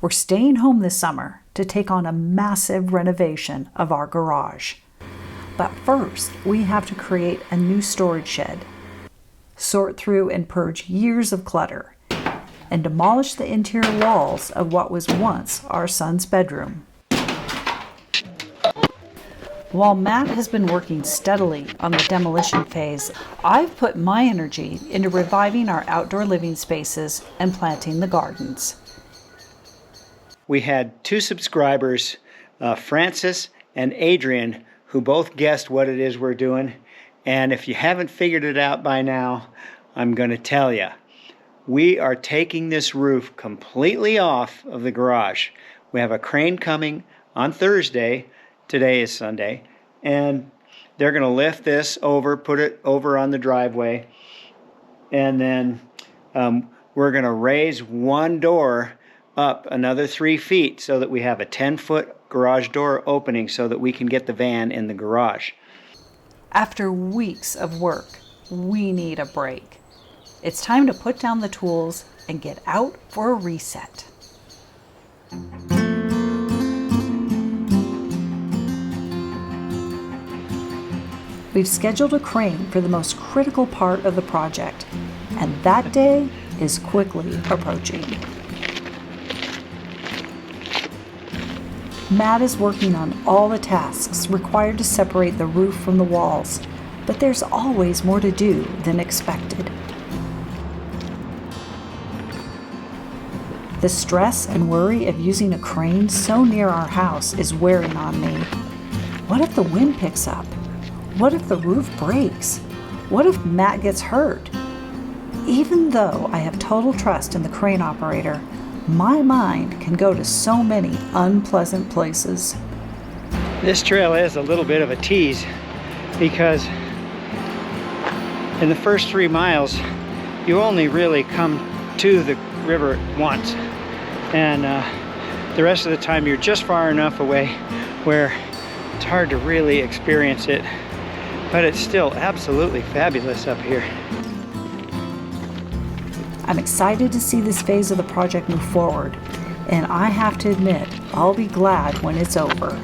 We're staying home this summer to take on a massive renovation of our garage. But first, we have to create a new storage shed, sort through and purge years of clutter, and demolish the interior walls of what was once our son's bedroom. While Matt has been working steadily on the demolition phase, I've put my energy into reviving our outdoor living spaces and planting the gardens. We had 2 subscribers, Francis and Adrian, who both guessed what it is we're doing. And if you haven't figured it out by now, I'm going to tell you. We are taking this roof completely off of the garage. We have a crane coming on Thursday. Today is Sunday. And they're going to lift this over, put it over on the driveway. And then we're going to raise one door up another 3 feet so that we have a 10-foot garage door opening so that we can get the van in the garage. After weeks of work, we need a break. It's time to put down the tools and get out for a reset. We've scheduled a crane for the most critical part of the project, and that day is quickly approaching. Matt is working on all the tasks required to separate the roof from the walls, but there's always more to do than expected. The stress and worry of using a crane so near our house is wearing on me. What if the wind picks up? What if the roof breaks? What if Matt gets hurt? Even though I have total trust in the crane operator, my mind can go to so many unpleasant places. This trail is a little bit of a tease because in the first 3 miles, you only really come to the river once. And the rest of the time, you're just far enough away where it's hard to really experience it. But it's still absolutely fabulous up here. I'm excited to see this phase of the project move forward, and I have to admit, I'll be glad when it's over.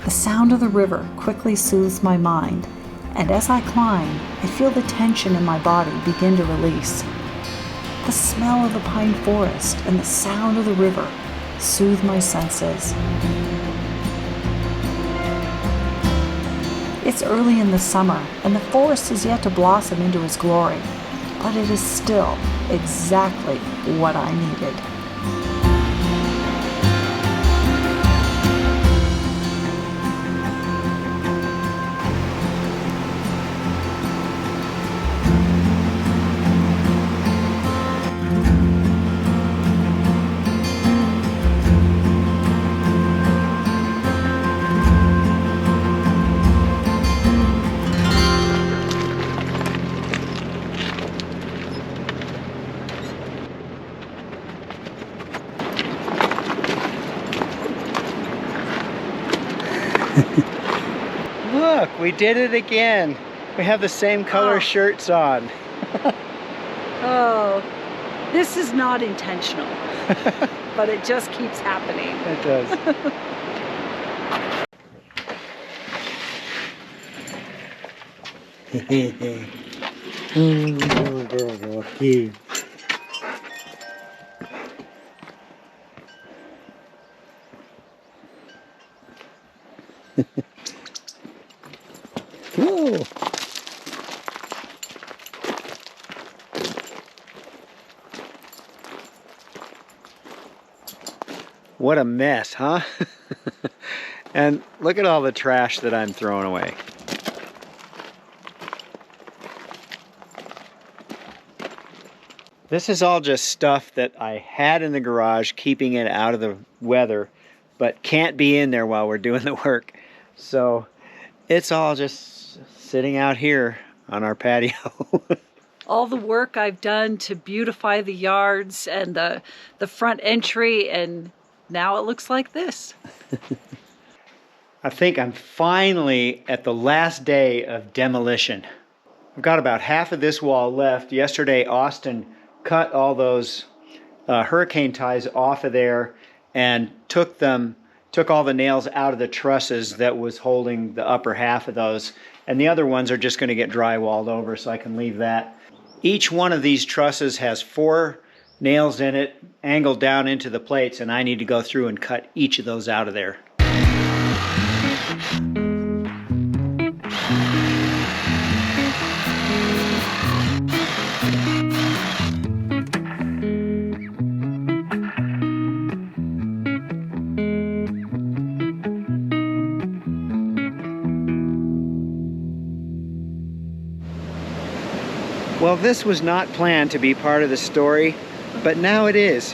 The sound of the river quickly soothes my mind, and as I climb, I feel the tension in my body begin to release. The smell of the pine forest and the sound of the river soothe my senses. It's early in the summer, and the forest is yet to blossom into its glory, but it is still exactly what I needed. Look, we did it again. We have the same color shirts on. Oh, this is not intentional, but it just keeps happening. It does. Whoa. What a mess, huh? And look at all the trash that I'm throwing away. This is all just stuff that I had in the garage, keeping it out of the weather, but can't be in there while we're doing the work. So it's all just sitting out here on our patio. All the work I've done to beautify the yards and the front entry, and now it looks like this. I think I'm finally at the last day of demolition. I've got about half of this wall left. Yesterday, Austin cut all those hurricane ties off of there and took all the nails out of the trusses that was holding the upper half of those. And the other ones are just going to get drywalled over, so I can leave that. Each one of these trusses has 4 nails in it, angled down into the plates, and I need to go through and cut each of those out of there. Well, this was not planned to be part of the story, but now it is.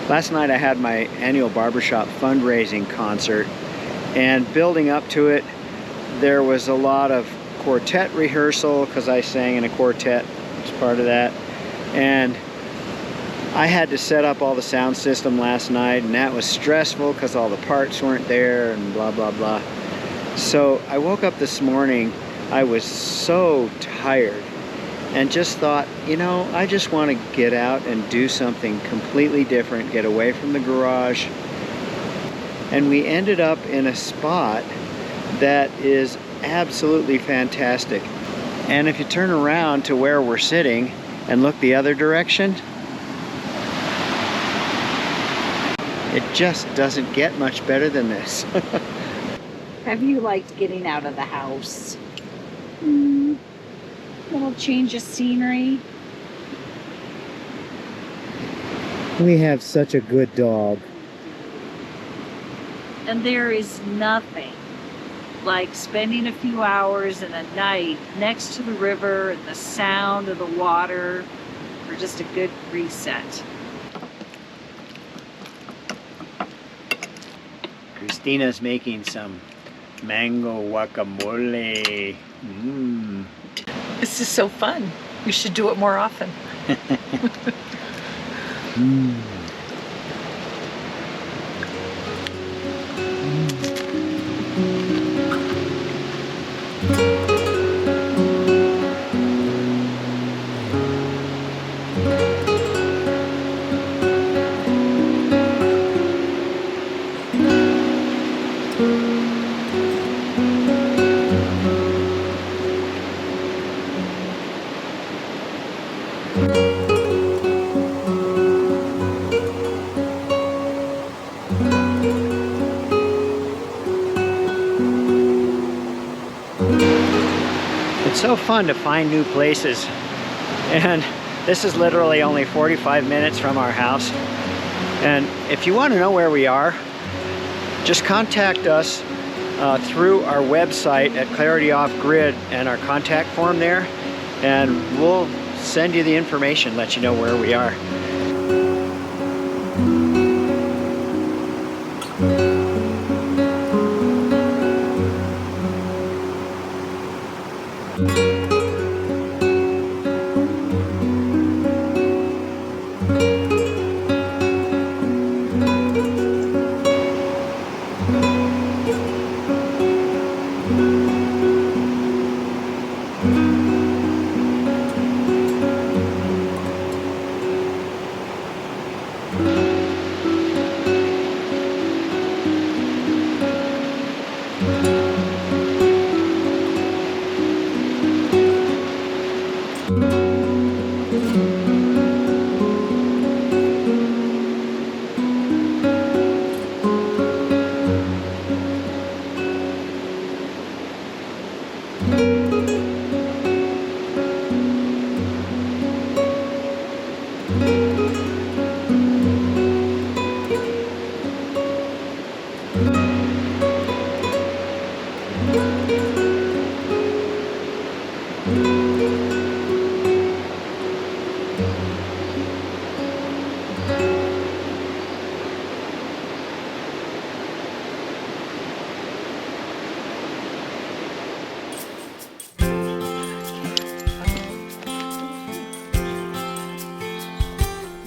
Last night I had my annual barbershop fundraising concert, and building up to it, there was a lot of quartet rehearsal because I sang in a quartet as part of that. And I had to set up all the sound system last night, and that was stressful because all the parts weren't there and blah, blah, blah. So I woke up this morning, I was so tired, and just thought, you know, I just want to get out and do something completely different, get away from the garage. And we ended up in a spot that is absolutely fantastic. And if you turn around to where we're sitting and look the other direction, it just doesn't get much better than this. Have you liked getting out of the house? Little change of scenery. We have such a good dog. And there is nothing like spending a few hours in a night next to the river and the sound of the water for just a good reset. Christina's making some mango guacamole. This is so fun. We should do it more often. It's so fun to find new places, and this is literally only 45 minutes from our house. And if you want to know where we are, just contact us through our website at Clarity Off Grid and our contact form there, and we'll send you the information, let you know where we are.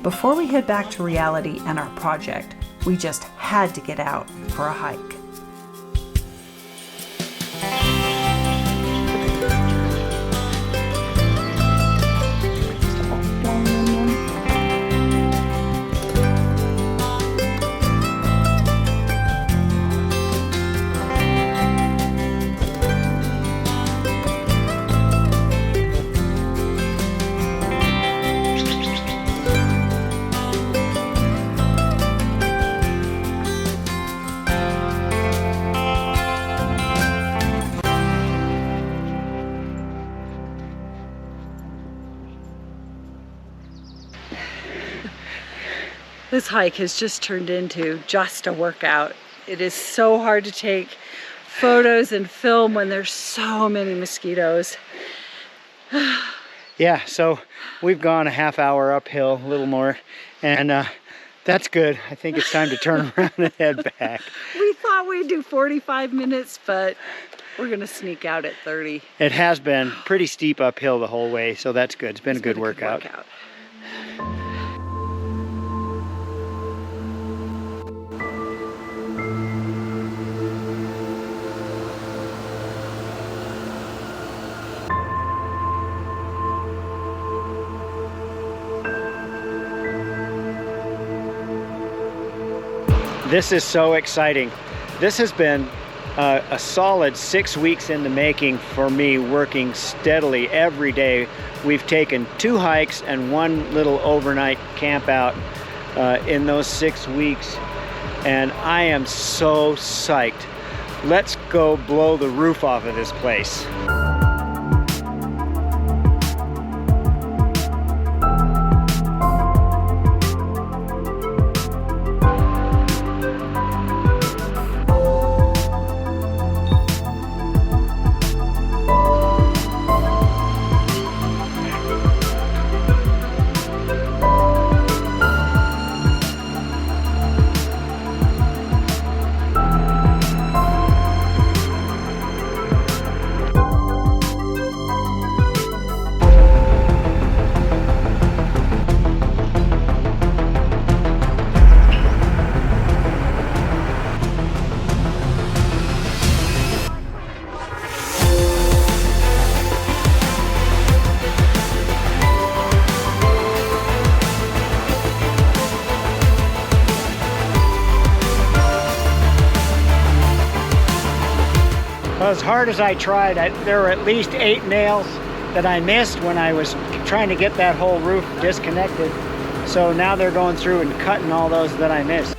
Before we head back to reality and our project, we just had to get out for a hike. This hike has just turned into just a workout. It is so hard to take photos and film when there's so many mosquitoes. Yeah, so we've gone a half hour uphill, a little more, and that's good. I think it's time to turn around and head back. We thought we'd do 45 minutes, but we're gonna sneak out at 30. It has been pretty steep uphill the whole way, so that's good. It's been a good workout. This is so exciting. This has been a solid 6 weeks in the making for me, working steadily every day. We've taken 2 hikes and 1 little overnight camp out in those 6 weeks, and I am so psyched. Let's go blow the roof off of this place. Well, as hard as I tried, there were at least 8 nails that I missed when I was trying to get that whole roof disconnected. So now they're going through and cutting all those that I missed.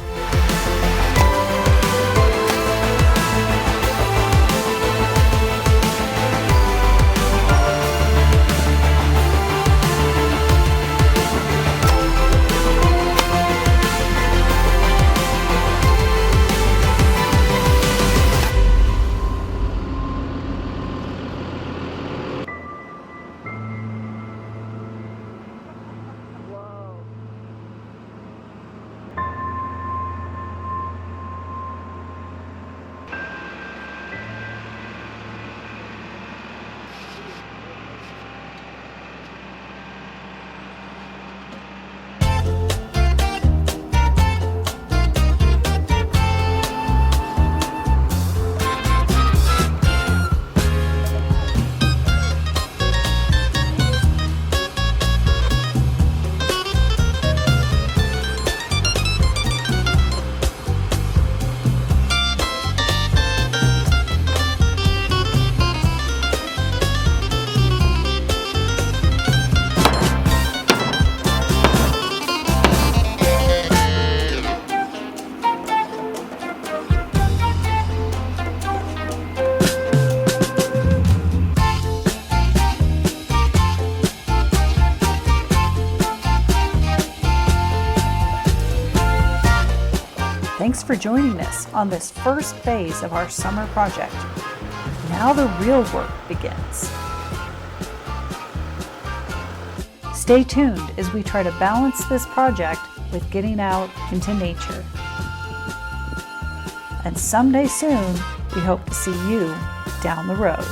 Thanks for joining us on this first phase of our summer project. Now the real work begins. Stay tuned as we try to balance this project with getting out into nature. And someday soon, we hope to see you down the road.